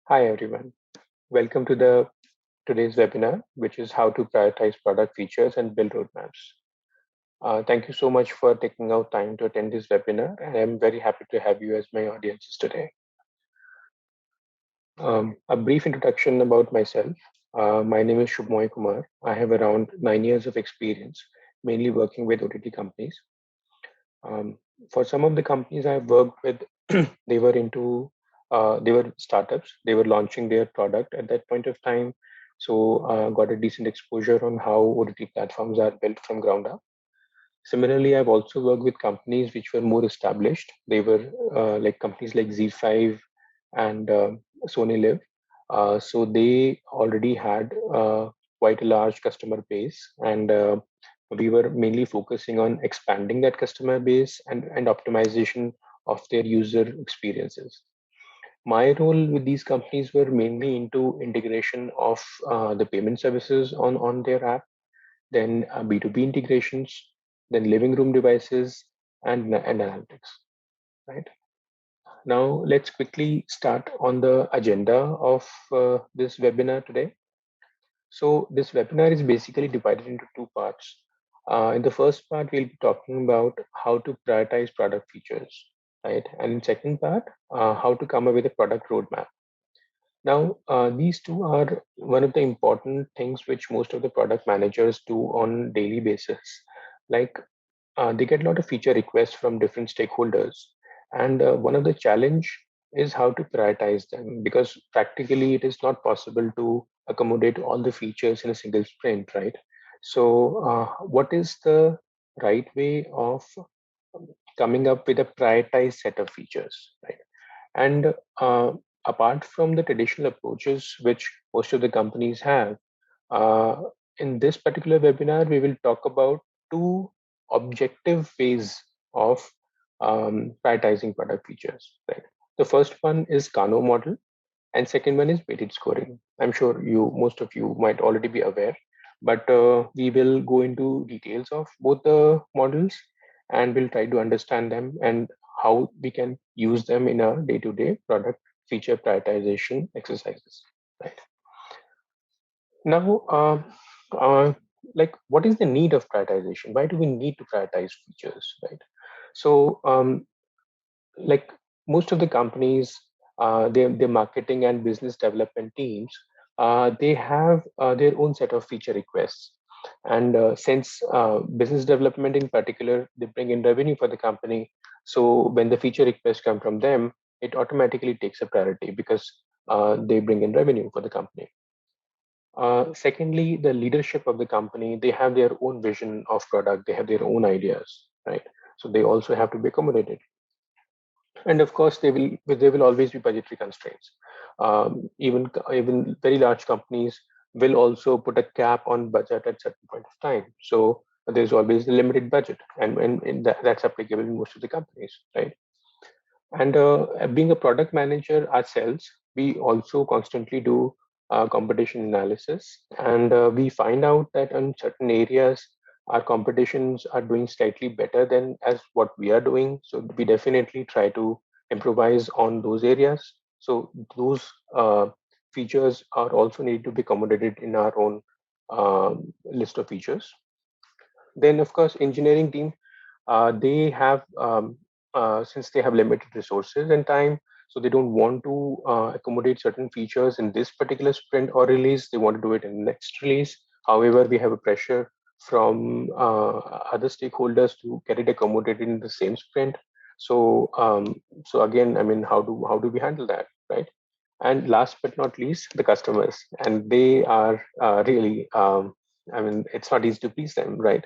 Hi everyone. Welcome to the today's webinar, which is how to prioritize product features and build roadmaps. Thank you so much for taking out time to attend this webinar, and I'm very happy to have you as my audiences today. A brief introduction about myself. My name is Shubmoy Kumar. I have around 9 years of experience, mainly working with OTT companies. Um, for some of the companies I've worked with, they were startups. They were launching their product at that point of time. So got a decent exposure on how OTT platforms are built from ground up. Similarly, I've also worked with companies which were more established. They were like companies like Z5 and Sony Live. So they already had quite a large customer base, and we were mainly focusing on expanding that customer base and optimization of their user experiences. My role with these companies were mainly into integration of the payment services on their app, then B2B integrations, then living room devices, and analytics. Right now, let's quickly start on the agenda of this webinar today. So this webinar is basically divided into two parts. In the first part, we'll be talking about how to prioritize product features, right? And in second part, how to come up with a product roadmap. Now, these two are one of the important things which most of the product managers do on daily basis. Like they get a lot of feature requests from different stakeholders, and one of the challenge is how to prioritize them because practically it is not possible to accommodate all the features in a single sprint, right? So, what is the right way of coming up with a prioritized set of features, right? And apart from the traditional approaches which most of the companies have, uh, in this particular webinar, we will talk about two objective ways of prioritizing product features. Right. The first one is Kano model, and second one is weighted scoring. I'm sure most of you might already be aware, but we will go into details of both the models, and we'll try to understand them and how we can use them in our day-to-day product feature prioritization exercises. Right. Now, uh, like, what is the need of prioritization? Why do we need to prioritize features, right? So, like most of the companies, their marketing and business development teams, they have their own set of feature requests. And since business development in particular, they bring in revenue for the company. So when the feature requests come from them, it automatically takes a priority because they bring in revenue for the company. Secondly, the leadership of the company, they have their own vision of product, they have their own ideas, right? So they also have to be accommodated. And of course, there will always be budgetary constraints. Even very large companies will also put a cap on budget at certain point of time. So there's always a limited budget, and that's applicable in most of the companies, right? And being a product manager ourselves, we also constantly do competition analysis, and we find out that in certain areas, our competitions are doing slightly better than as what we are doing. So we definitely try to improvise on those areas. So those features are also need to be accommodated in our own list of features. Then, of course, engineering team, they have since they have limited resources and time, so they don't want to accommodate certain features in this particular sprint or release. They want to do it in the next release. However, we have a pressure from other stakeholders to get it accommodated in the same sprint. So, so again, I mean, how do we handle that, right? And last but not least, the customers, and they are really, I mean, it's not easy to please them, right?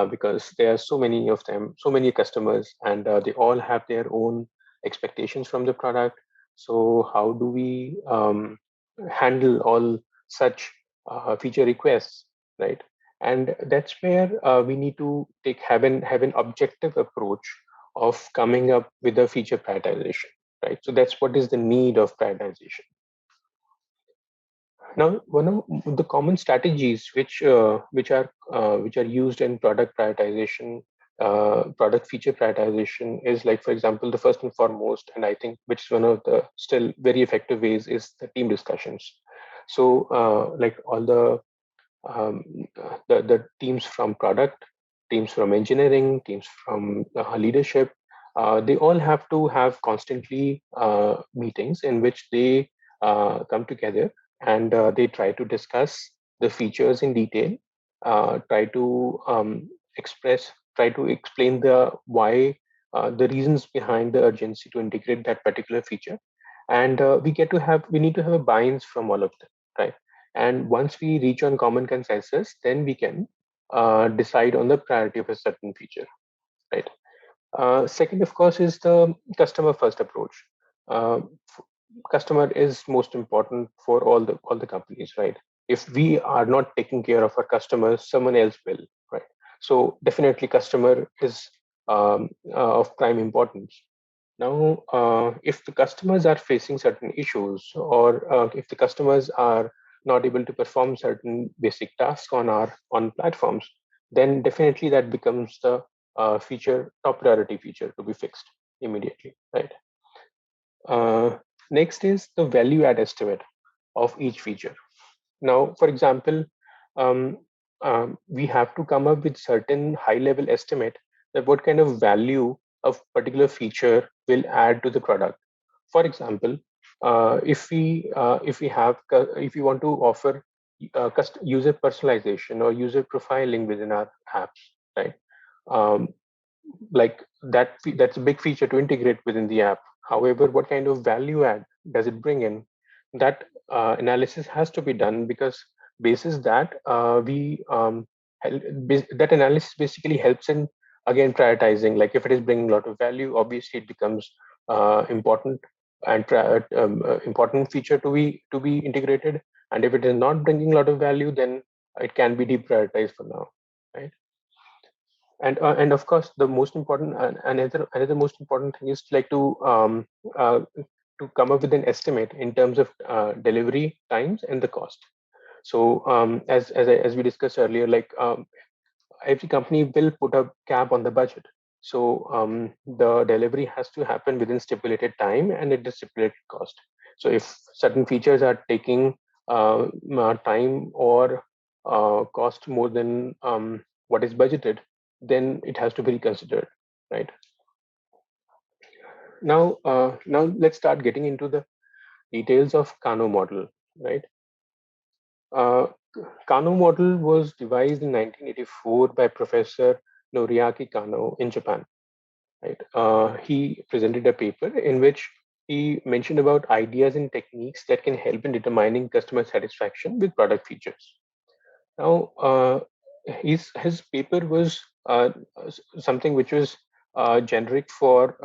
Because there are so many of them, so many customers, and they all have their own expectations from the product. So how do we handle all such feature requests, right? And that's where we need to have an objective approach of coming up with a feature prioritization, right? So that's what is the need of prioritization. Now, one of the common strategies which are used in product prioritization product feature prioritization is like, for example, the first and foremost, and I think which is one of the still very effective ways is the team discussions. So like all um, the teams from product, teams from engineering, teams from leadership, they all have to have constantly meetings in which they come together and they try to discuss the features in detail, try to try to explain the why, the reasons behind the urgency to integrate that particular feature, and we need to have a buy-ins from all of them, right? And once we reach on common consensus, then we can decide on the priority of a certain feature, right? Second, of course, is the customer first approach. Uh, Customer is most important for all the companies, right? If we are not taking care of our customers, someone else will, right? So definitely, customer is of prime importance. Now, if the customers are facing certain issues, or if the customers are not able to perform certain basic tasks on our on platforms, then definitely that becomes the feature top priority feature to be fixed immediately, right? Uh, Next is the value add estimate of each feature. Now, for example, um, we have to come up with certain high level estimate that what kind of value a particular feature will add to the product. For example, if we have if we want to offer user personalization or user profiling within our apps, right? Um, like that's a big feature to integrate within the app. However, what kind of value add does it bring in? That analysis has to be done, because basis that that analysis basically helps in, again, prioritizing. Like if it is bringing a lot of value, obviously it becomes important and important feature to be integrated. And if it is not bringing a lot of value, then it can be deprioritized for now, right? And of course, the most important another most important thing is like uh, to come up with an estimate in terms of delivery times and the cost. So as we discussed earlier, like every company will put a cap on the budget. So the delivery has to happen within stipulated time and at the stipulated cost. So if certain features are taking time or cost more than what is budgeted, then it has to be reconsidered, right? Now let's start getting into the details of Kano model, right? Uh, Kano model was devised in 1984 by Professor Noriaki Kano in Japan. Right? He presented a paper in which he mentioned about ideas and techniques that can help in determining customer satisfaction with product features. Now, his paper was something which was generic for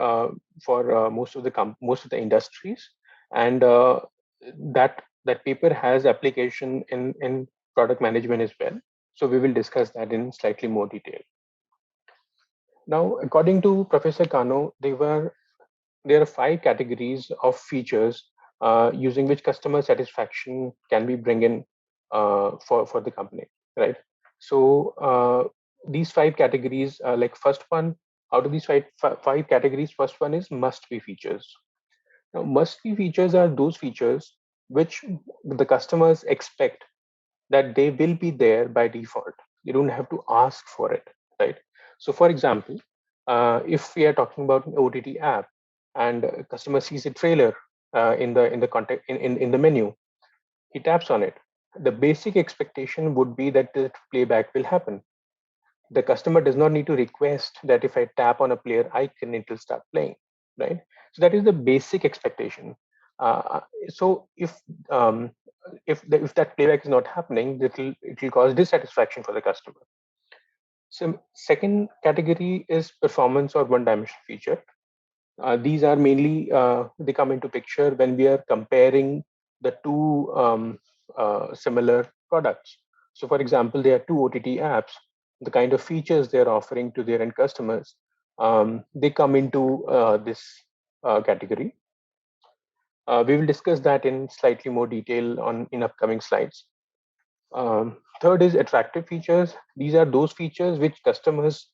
most of the industries, and that paper has application in product management as well. So we will discuss that in slightly more detail. Now, according to Professor Kano, there are five categories of features using which customer satisfaction can be bring in for the company, right? So these five categories, like first one, out of these five categories, first one is must be features. Now, must be features are those features which the customers expect that they will be there by default. You don't have to ask for it, right? So, for example, if we are talking about an OTT app and a customer sees a trailer in the context in the menu, he taps on it. The basic expectation would be that the playback will happen. The customer does not need to request that if I tap on a player icon, it will start playing, right? So that is the basic expectation. So um, if that playback is not happening, it will cause dissatisfaction for the customer. So second category is performance or one-dimensional feature. These are mainly they come into picture when we are comparing the two similar products. So, for example, there are two OTT apps. The kind of features they are offering to their end customers, they come into this category. We will discuss that in slightly more detail on in upcoming slides. Third is attractive features. These are those features which customers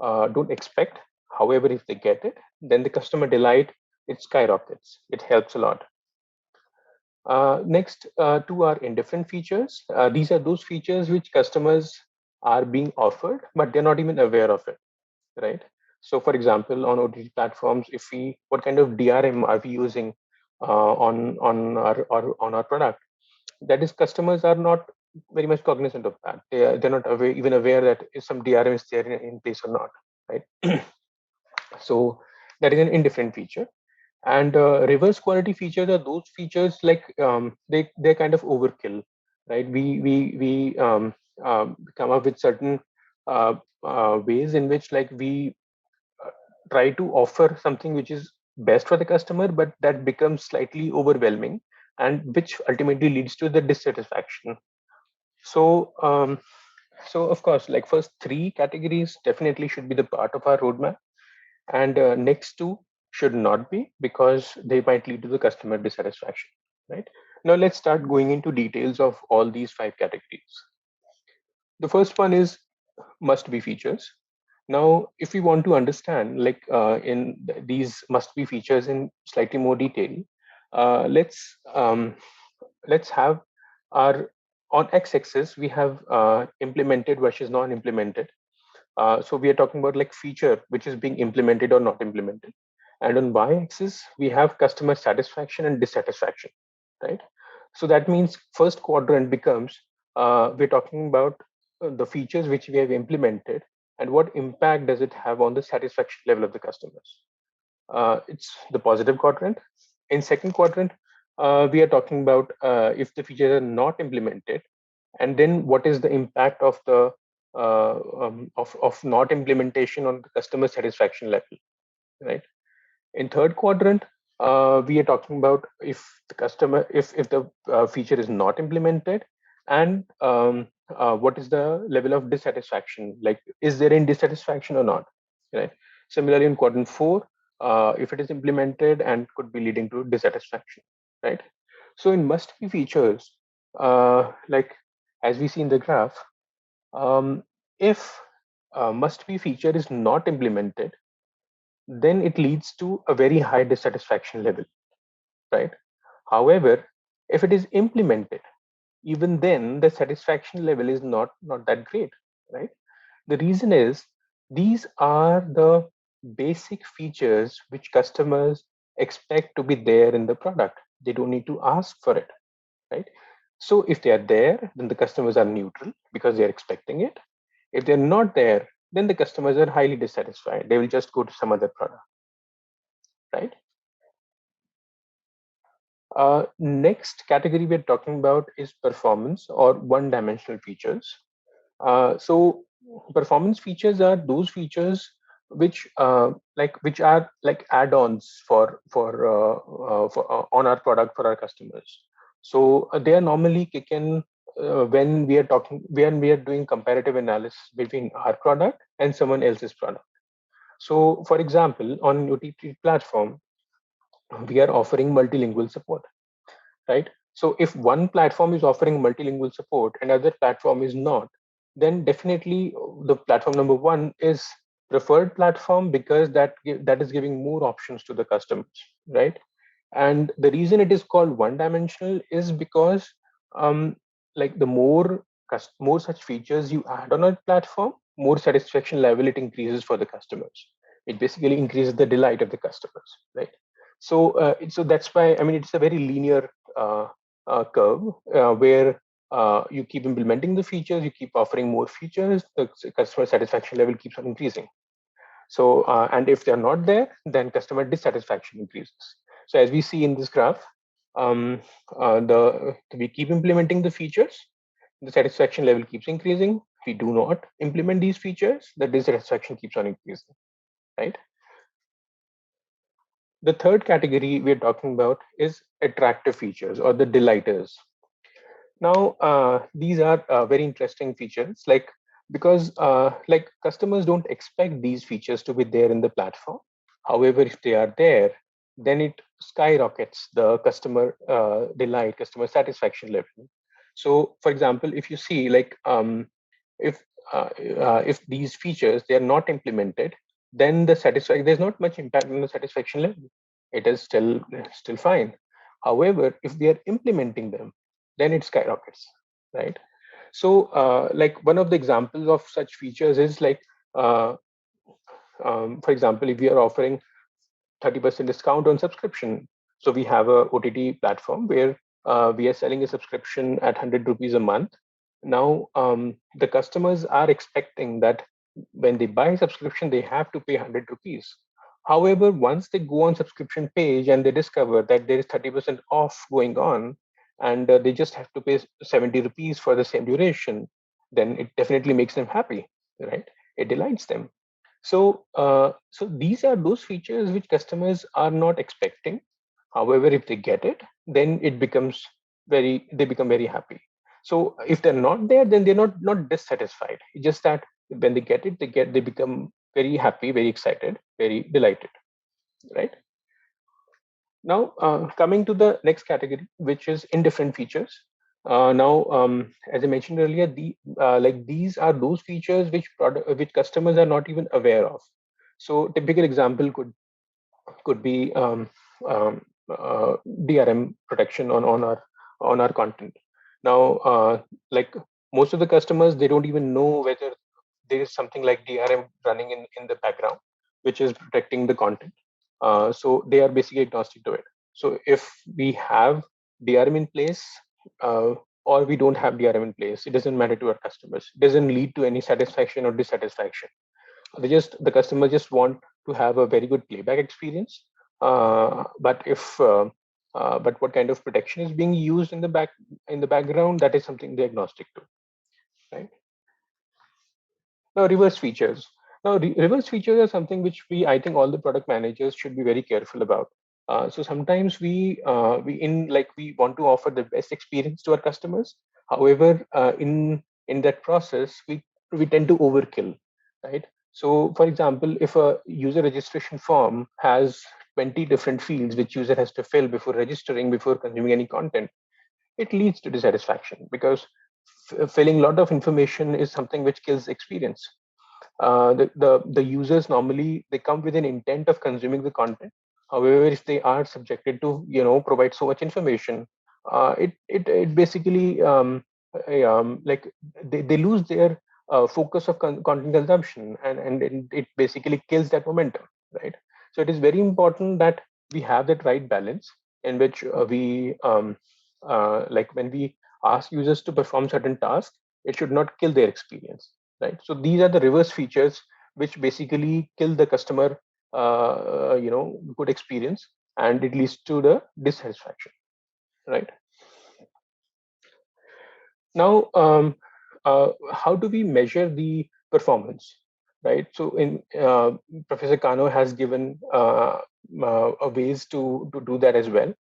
don't expect. However, if they get it, then the customer delight, it skyrockets. It helps a lot. Next, two are indifferent features. These are those features which customers are being offered, but they're not even aware of it, right? So, for example, on OTT platforms, if we, what kind of DRM are we using on our product? That is, customers are not very much cognizant of that. They're not aware, even aware that if some DRM is there in place or not, right? So that is an indifferent feature. And reverse quality features are those features like they're kind of overkill, right? We come up with certain uh, ways in which like we uh, try to offer something which is best for the customer, but that becomes slightly overwhelming, and which ultimately leads to the dissatisfaction. So so of course, like first three categories definitely should be the part of our roadmap, and next two should not be, because they might lead to the customer dissatisfaction, right? Now let's start going into details of all these five categories. The first one is must be features. Now if we want to understand like these must be features in slightly more detail, uh, let's um, let's have our, on x-axis we have implemented versus non-implemented. So we are talking about like feature which is being implemented or not implemented. And on y-axis, we have customer satisfaction and dissatisfaction, right? So that means first quadrant becomes we're talking about the features which we have implemented and what impact does it have on the satisfaction level of the customers. It's the positive quadrant. In second quadrant, we are talking about if the features are not implemented, and then what is the impact of the of not implementation on the customer satisfaction level, right? In third quadrant, we are talking about if the customer, if the feature is not implemented, and what is the level of dissatisfaction, like is there any dissatisfaction or not, right? Similarly, in quadrant four, if it is implemented and could be leading to dissatisfaction, right? So in must be features, like as we see in the graph, if must be feature is not implemented, then it leads to a very high dissatisfaction level, right? However, if it is implemented, even then the satisfaction level is not that great, right? The reason is these are the basic features which customers expect to be there in the product. They don't need to ask for it, right? So if they are there, then the customers are neutral because they're expecting it. If they're not there, then the customers are highly dissatisfied. They will just go to some other product, right? Next category we're talking about is performance or one-dimensional features. So performance features are those features which which are like add-ons for on our product for our customers. So they are normally kick in when we are doing comparative analysis between our product and someone else's product. So for example, on OTT platform, we are offering multilingual support, right? So if one platform is offering multilingual support and other platform is not, then definitely the platform number one is preferred platform because that is giving more options to the customers, right? And the reason it is called one dimensional is because like the more such features you add on a platform, more satisfaction level it increases for the customers. It basically increases the delight of the customers, right? So so that's why, I mean, it's a very linear curve where you keep implementing the features, you keep offering more features, the customer satisfaction level keeps on increasing. So, and if they're not there, then customer dissatisfaction increases. So as we see in this graph, we keep implementing the features, the satisfaction level keeps increasing. If we do not implement these features, the dissatisfaction keeps on increasing, right? The third category we're talking about is attractive features or the delighters. Now, these are very interesting features, like because like customers don't expect these features to be there in the platform. However, if they are there, then it skyrockets the customer delight, customer satisfaction level. So, for example, if you see like if if these features they are not implemented, then there's not much impact on the satisfaction level. It is still fine. However, if they are implementing them, then it skyrockets, right? So like one of the examples of such features is like uh, for example, if we are offering 30% discount on subscription. So we have a OTT platform where we are selling a subscription at 100 rupees a month. Now, the customers are expecting that when they buy a subscription, they have to pay 100 rupees. However, once they go on subscription page and they discover that there is 30% off going on, and they just have to pay 70 rupees for the same duration, then it definitely makes them happy, right? It delights them. So these are those features which customers are not expecting. However, if they get it, then they become very happy. So if they're not there, then they're not dissatisfied. It's just that when they get it, they become very happy, very excited, very delighted, right? Now, coming to the next category, which is indifferent features. Now, as I mentioned earlier, these are those features which customers are not even aware of. So, typical example could be DRM protection on our content. Now, like most of the customers, they don't even know whether there is something like DRM running in the background, which is protecting the content. So they are basically agnostic to it. So if we have DRM in place, or we don't have DRM in place, it doesn't matter to our customers. It doesn't lead to any satisfaction or dissatisfaction. The customer just want to have a very good playback experience. But what kind of protection is being used in the background, that is something they're agnostic to, right? Now, reverse features. Now, reverse features are something which I think all the product managers should be very careful about. So sometimes we want to offer the best experience to our customers. However, in that process, we tend to overkill, right? So, for example, if a user registration form has 20 different fields which user has to fill before registering, before consuming any content, it leads to dissatisfaction because filling a lot of information is something which kills experience. The users normally they come with an intent of consuming the content. However, if they are subjected to provide so much information, it basically like they lose their focus of content consumption, and it basically kills that momentum, right? So it is very important that we have that right balance in which we like when we ask users to perform certain tasks, it should not kill their experience, right? So these are the reverse features which basically kill the customer good experience, and it leads to the dissatisfaction, right? Now, how do we measure the performance, right? So in Professor Kano has given ways to do that as well.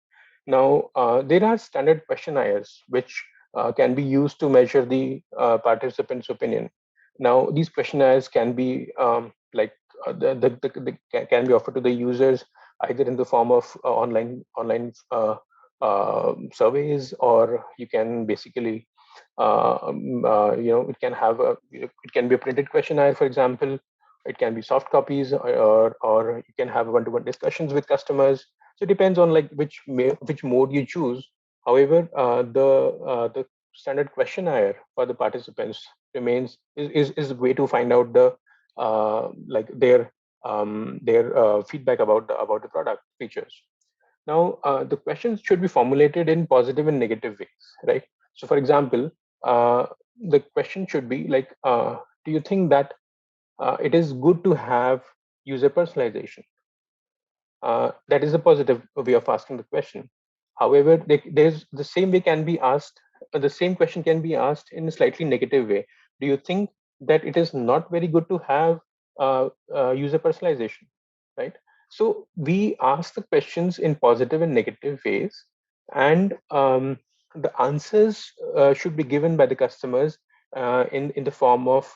Now, there are standard questionnaires which can be used to measure the participants' opinion. Now, these questionnaires can be can be offered to the users either in the form of online surveys, or you can basically it can be a printed questionnaire, for example. It can be soft copies, or you can have one-to-one discussions with customers. So it depends on like which mode you choose. However, the standard questionnaire for the participants remains is a way to find out like their feedback about the product features. Now, the questions should be formulated in positive and negative ways, right? So, for example, the question should be like, do you think that it is good to have user personalization? That is a positive way of asking the question. However, there's the same way can be asked. The same question can be asked in a slightly negative way. Do you think that it is not very good to have user personalization, right? So we ask the questions in positive and negative ways, and the answers should be given by the customers in the form of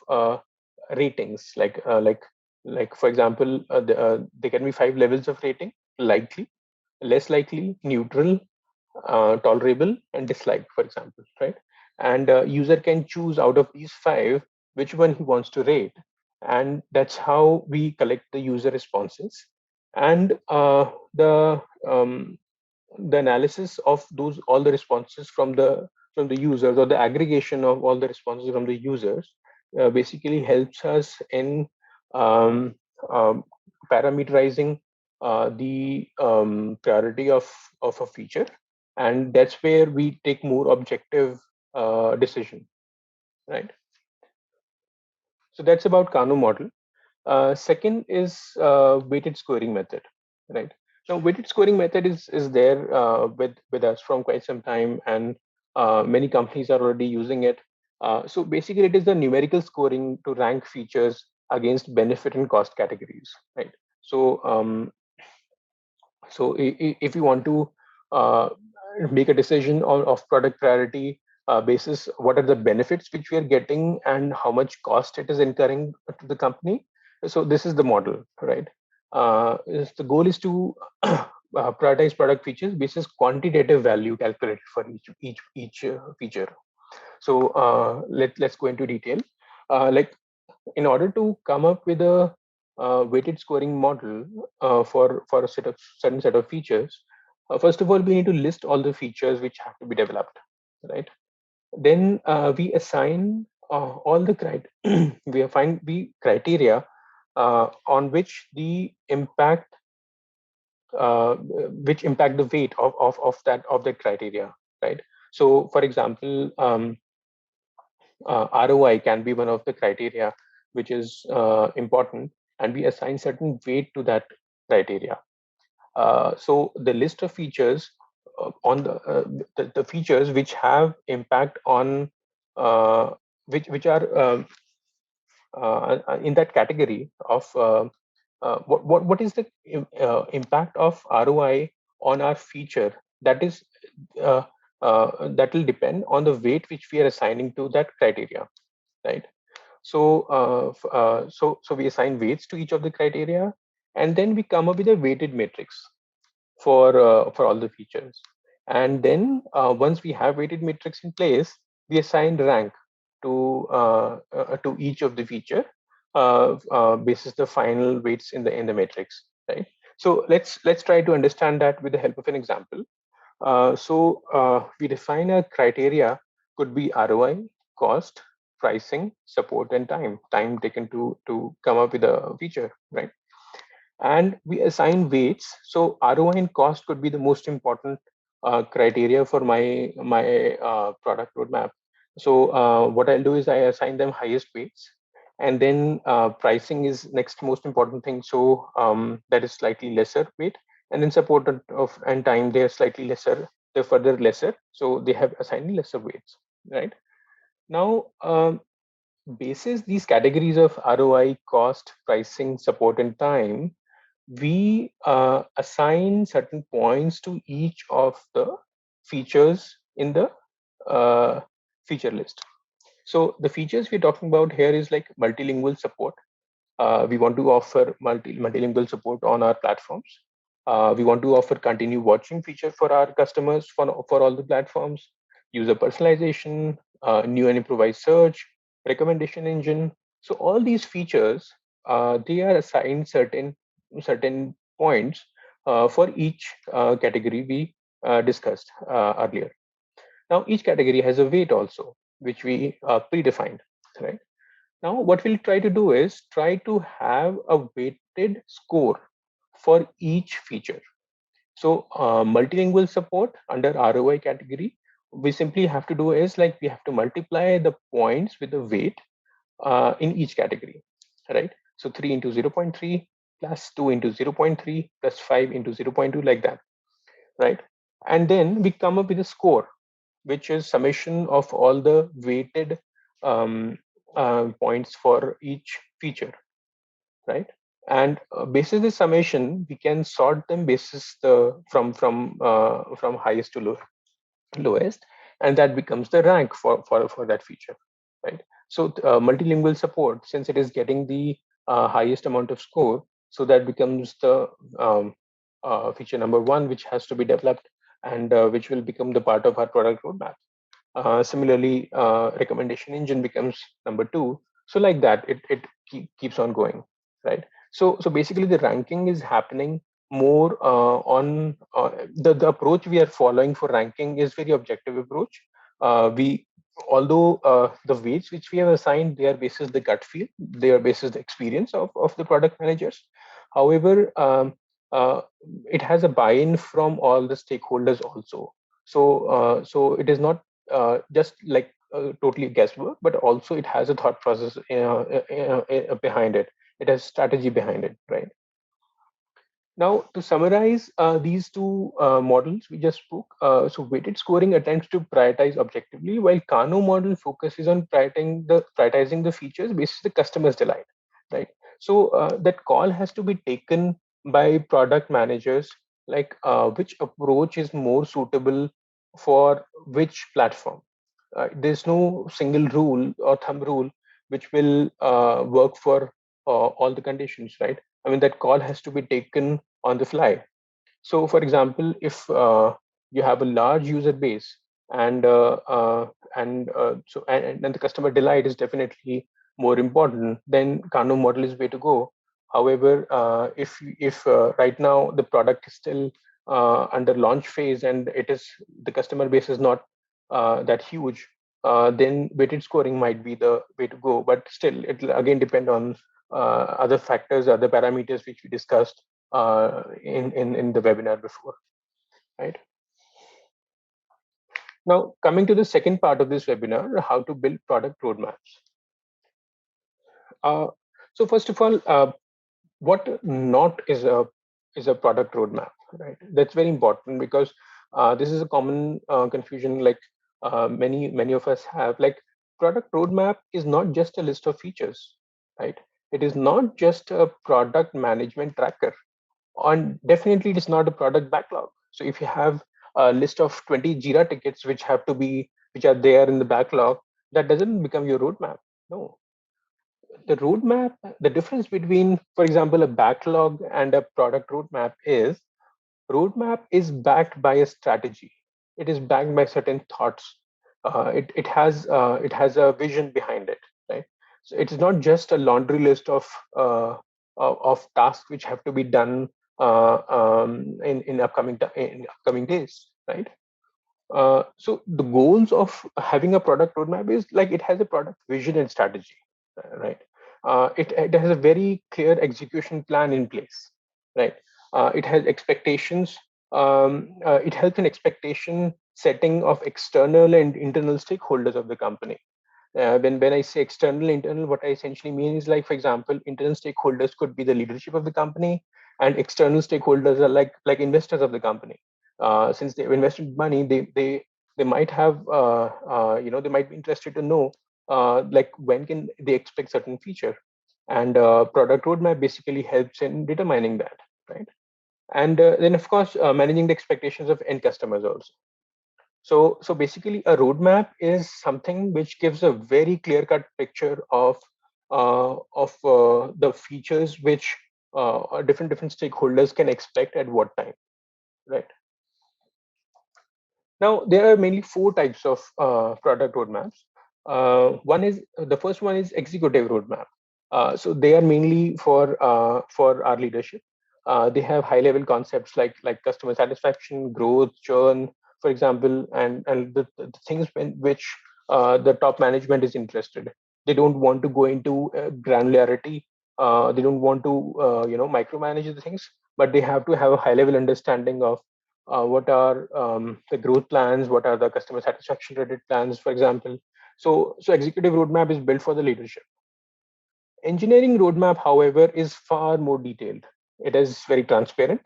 ratings, like for example, there can be 5 levels of rating: likely, less likely, neutral, tolerable, and disliked, for example, right? And user can choose out of these 5 which one he wants to rate, and that's how we collect the user responses. And the analysis of those all the responses from the users, or the aggregation of all the responses from the users, basically helps us in um, um, parameterizing the priority of a feature, and that's where we take more objective decision, right? So that's about Kano model. Second is weighted scoring method, right? Now, weighted scoring method is there with us from quite some time, and many companies are already using it. So basically, it is the numerical scoring to rank features against benefit and cost categories, right? So if you want to uh, make a decision of product priority basis, what are the benefits which we are getting and how much cost it is incurring to the company. So this is the model, right? The goal is to prioritize product features basis quantitative value calculated for each feature. So let's go into detail. Like, in order to come up with a weighted scoring model for a certain set of features, first of all, we need to list all the features which have to be developed, right? Then we assign all the we find the criteria on which impact the weight of that criteria, right? So, for example, ROI can be one of the criteria which is important, and we assign certain weight to that criteria. So the list of features on the features which have impact on uh, which are in that category of what is the impact of ROI on our feature, that is uh, that will depend on the weight which we are assigning to that criteria, right? So, so we assign weights to each of the criteria, and then we come up with a weighted matrix for all the features. And then once we have weighted matrix in place, we assign rank to each of the feature basis the final weights in the matrix, right? So let's try to understand that with the help of an example. We define a criteria could be ROI, cost, pricing, support, and time taken to come up with a feature, right? And we assign weights. So ROI and cost could be the most important criteria for my product roadmap. So what I'll do is I assign them highest weights, and then pricing is next most important thing. So that is slightly lesser weight, and then support of and time, they are slightly lesser. They're further lesser, so they have assigned lesser weights, right? Now, basis these categories of ROI, cost, pricing, support, and time, we assign certain points to each of the features in the uh, feature list. So the features we're talking about here is like multilingual support. We want to offer multilingual support on our platforms. We want to offer continue watching feature for our customers for all the platforms, user personalization, new and improvised search, recommendation engine. So all these features, they are assigned certain points for each category we discussed earlier. Now each category has a weight also, which we predefined, right? Now, what we'll try to do is try to have a weighted score for each feature. So, multilingual support under ROI category, we simply have to do is like we have to multiply the points with the weight in each category, right? So 3 into 0.3 plus 2 into 0.3 plus 5 into 0.2, like that, right? And then we come up with a score, which is summation of all the weighted um, points for each feature, right? And basis the summation, we can sort them basis the from highest to lowest, and that becomes the rank for that feature, right? So multilingual support, since it is getting the highest amount of score, so that becomes the feature number one, which has to be developed, and which will become the part of our product roadmap. Similarly, recommendation engine becomes number two. So like that, it keeps on going, right? So basically the ranking is happening more on the approach we are following for ranking is very objective approach. We Although the weights which we have assigned, they are basis the gut feel, they are basis the experience of the product managers. However, uh, it has a buy-in from all the stakeholders also. So it is not just like totally guesswork, but also it has a thought process behind it. It has strategy behind it, right? Now, to summarize these two models we just spoke, so weighted scoring attempts to prioritize objectively, while Kano model focuses on prioritizing the features based on the customer's delight, right? So that call has to be taken by product managers, like which approach is more suitable for which platform. There's no single rule or thumb rule which will work for all the conditions, right? I mean, that call has to be taken on the fly. So, for example, if you have a large user base and the customer delight is definitely more important, then Kano model is way to go. However, if right now the product is still under launch phase and the customer base is not that huge, then weighted scoring might be the way to go. But still, it'll again depend on other factors, other parameters which we discussed in the webinar before, right? Now, coming to the second part of this webinar, how to build product roadmaps. Uh, so first of all, what not is a product roadmap, right? That's very important because this is a common confusion. Like many of us have, like product roadmap is not just a list of features, right? It is not just a product management tracker, and definitely it is not a product backlog. So if you have a list of 20 Jira tickets which are there in the backlog, that doesn't become your roadmap. No, the roadmap, the difference between, for example, a backlog and a product roadmap is backed by a strategy. It is backed by certain thoughts. It has a vision behind it, right? So it is not just a laundry list of tasks which have to be done in upcoming days, right? So the goals of having a product roadmap is like it has a product vision and strategy, right? It has a very clear execution plan in place, right? It has expectations. It helps in expectation setting of external and internal stakeholders of the company. When I say external, internal, what I essentially mean is, like, for example, internal stakeholders could be the leadership of the company, and external stakeholders are like investors of the company. Since they've invested money, they might have they might be interested to know like when can they expect certain feature, and product roadmap basically helps in determining that, right? And then of course managing the expectations of end customers also. So basically, a roadmap is something which gives a very clear-cut picture of the features which different stakeholders can expect at what time, right? Now, there are mainly four types of product roadmaps. One is the first one is executive roadmap. So they are mainly for our leadership. They have high-level concepts like customer satisfaction, growth, churn, for example, and the things which the top management is interested. They don't want to go into granularity. They don't want to micromanage the things, but they have to have a high-level understanding of what are the growth plans, what are the customer satisfaction rated plans, for example. So executive roadmap is built for the leadership. Engineering roadmap, however, is far more detailed. It is very transparent.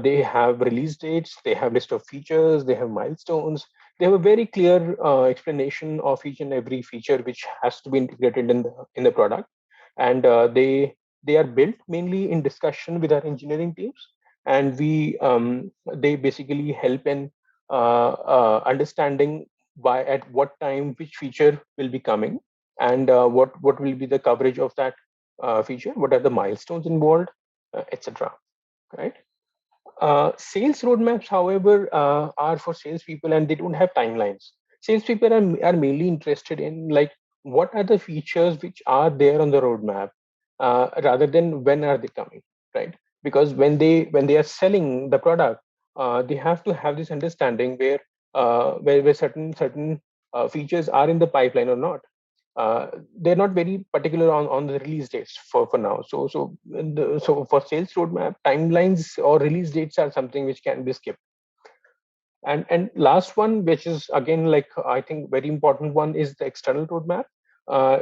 They have release dates, they have list of features, they have milestones, they have a very clear explanation of each and every feature which has to be integrated in the product. And they are built mainly in discussion with our engineering teams, and they basically help in understanding why at what time which feature will be coming, and what will be the coverage of that feature, what are the milestones involved, etc. Right? Sales roadmaps, however, are for salespeople, and they don't have timelines. Salespeople are mainly interested in, like, what are the features which are there on the roadmap, rather than when are they coming, right? Because when they are selling the product, they have to have this understanding where certain features are in the pipeline or not. They're not very particular on the release dates for now. So for sales roadmap, timelines or release dates are something which can be skipped. And last one, which is again, like, I think very important one, is the external roadmap.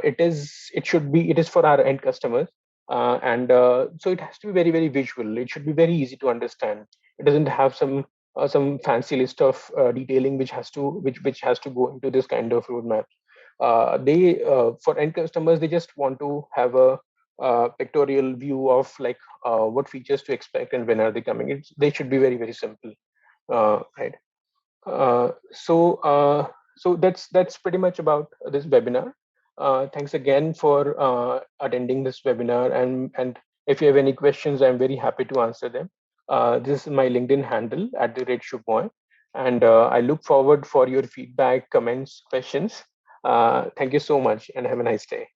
It is for our end customers, and so it has to be very, very visual. It should be very easy to understand. It doesn't have some fancy list of detailing which has to go into this kind of roadmap. They For end customers, they just want to have a pictorial view of, like, what features to expect and when are they coming. They should be very, very simple, right? Uh, so uh, so that's pretty much about this webinar. Thanks again for attending this webinar, and if you have any questions, I'm very happy to answer them. This is my LinkedIn handle @Shubmoy, and I look forward for your feedback, comments, questions. Thank you so much, and have a nice day.